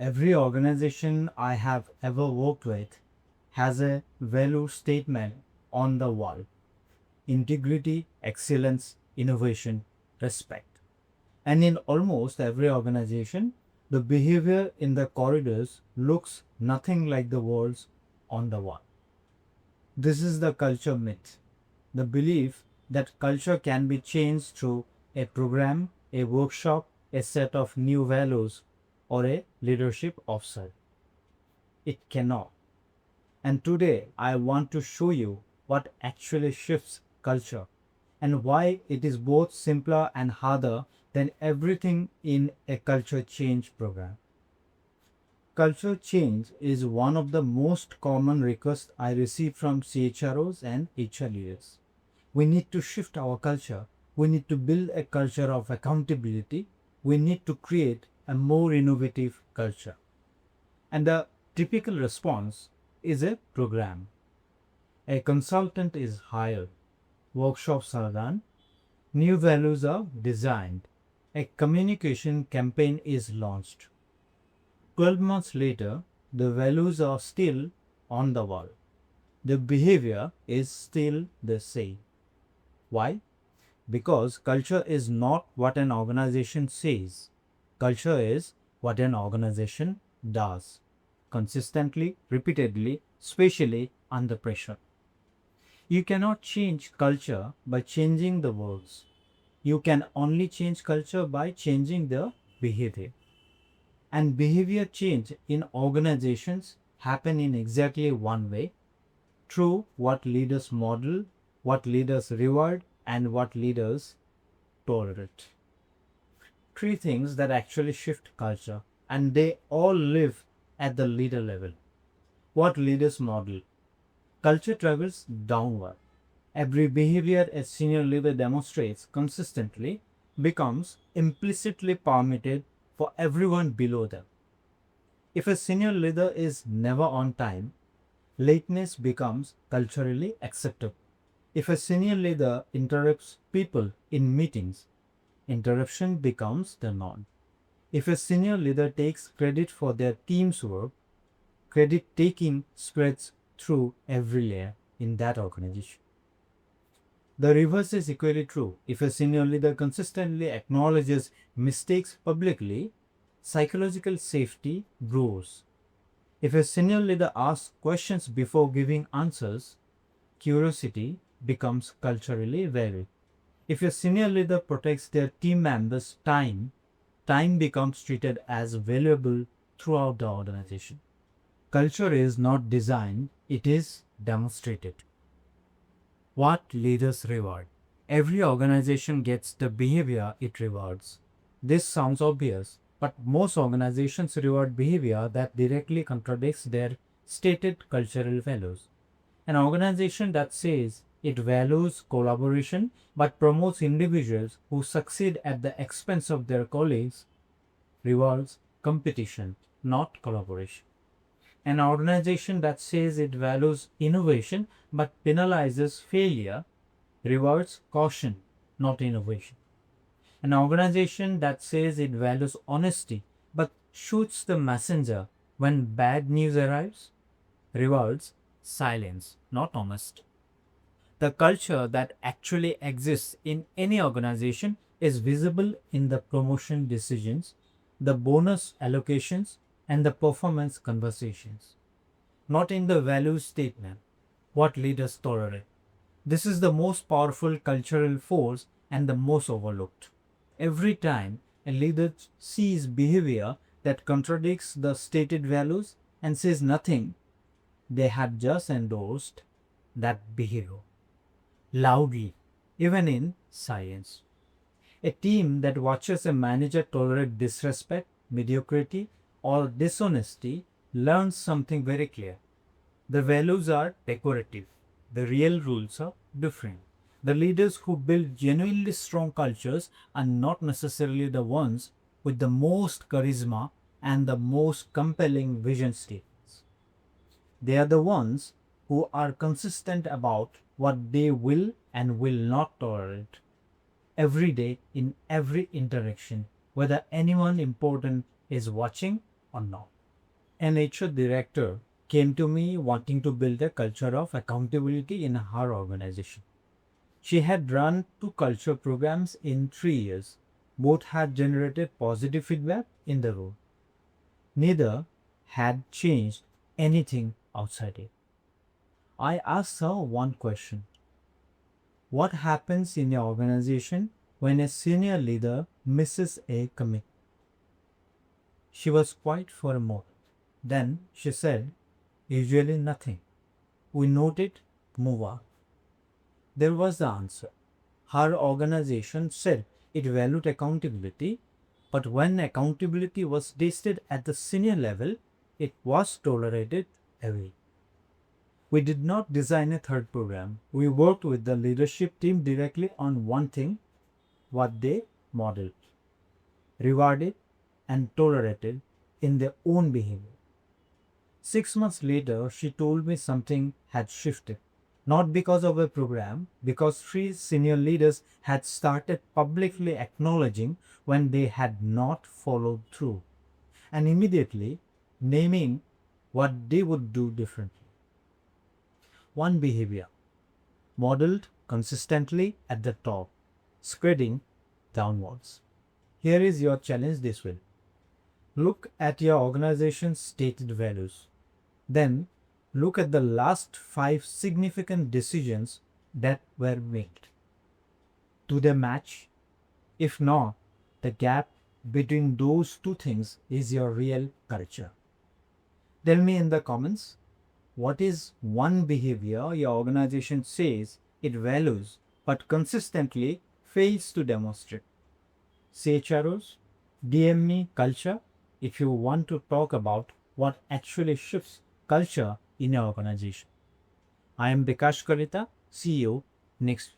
Every organization I have ever worked with has a value statement on the wall: integrity, excellence, innovation, respect. And in almost every organization, the behavior in the corridors looks nothing like the words on the wall. This is the culture myth, the belief that culture can be changed through a program, a workshop, a set of new values, or a leadership offsite. It cannot. And today I want to show you what actually shifts culture and why it is both simpler and harder than everything in a culture change program. Culture change is one of the most common requests I receive from CHROs and HR leaders. We need to shift our culture. We need to build a culture of accountability. We need to create a more innovative culture. And the typical response is a program. A consultant is hired. Workshops are done. New values are designed. A communication campaign is launched. 12 months later, the values are still on the wall. The behavior is still the same. Why? Because culture is not what an organization says. Culture is what an organization does. Consistently, repeatedly, especially under pressure. You cannot change culture by changing the words. You can only change culture by changing the behavior. And behavior change in organizations happen in exactly one way: through what leaders model, what leaders reward, and what leaders tolerate. Three things that actually shift culture, and they all live at the leader level. What leaders model? Culture travels downward. Every behavior a senior leader demonstrates consistently becomes implicitly permitted for everyone below them. If a senior leader is never on time, lateness becomes culturally acceptable. If a senior leader interrupts people in meetings, interruption becomes the norm. If a senior leader takes credit for their team's work, credit taking spreads through every layer in that organization. The reverse is equally true. If a senior leader consistently acknowledges mistakes publicly, psychological safety grows. If a senior leader asks questions before giving answers, curiosity becomes culturally valued. If a senior leader protects their team members' time, time becomes treated as valuable throughout the organization. Culture is not designed, it is demonstrated. What leaders reward? Every organization gets the behavior it rewards. This sounds obvious, but most organizations reward behavior that directly contradicts their stated cultural values. An organization that says it values collaboration but promotes individuals who succeed at the expense of their colleagues rewards competition, not collaboration. An organization that says it values innovation but penalizes failure rewards caution, not innovation. An organization that says it values honesty but shoots the messenger when bad news arrives rewards silence, not honesty. The culture that actually exists in any organization is visible in the promotion decisions, the bonus allocations, and the performance conversations, not in the value statement, what leaders tolerate. This is the most powerful cultural force and the most overlooked. Every time a leader sees behavior that contradicts the stated values and says nothing, they have just endorsed that behavior loudly, even in silence. A team that watches a manager tolerate disrespect, mediocrity, or dishonesty learns something very clear. The values are decorative, the real rules are different. The leaders who build genuinely strong cultures are not necessarily the ones with the most charisma and the most compelling vision statements. They are the ones who are consistent about what they will and will not tolerate every day in every interaction, whether anyone important is watching or not. An HR director came to me wanting to build a culture of accountability in her organization. She had run two culture programs in 3 years. Both had generated positive feedback in the role. Neither had changed anything outside it. I asked her one question: what happens in your organization when a senior leader misses a commitment? She was quiet for a moment. Then she said, usually nothing. We note it, move on. There was the answer. Her organization said it valued accountability, but when accountability was tested at the senior level, it was tolerated away. We did not design a third program. We worked with the leadership team directly on one thing: what they modeled, rewarded, and tolerated in their own behavior. 6 months later, she told me something had shifted. Not because of a program, because three senior leaders had started publicly acknowledging when they had not followed through, and immediately naming what they would do differently. One behavior, modeled consistently at the top, spreading downwards. Here is your challenge this week. Look at your organization's stated values. Then look at the last 5 significant decisions that were made. Do they match? If not, the gap between those two things is your real culture. Tell me in the comments, what is one behavior your organization says it values but consistently fails to demonstrate? CHROs, DM me culture if you want to talk about what actually shifts culture in your organization. I am Bikash Kalita, CEO. Next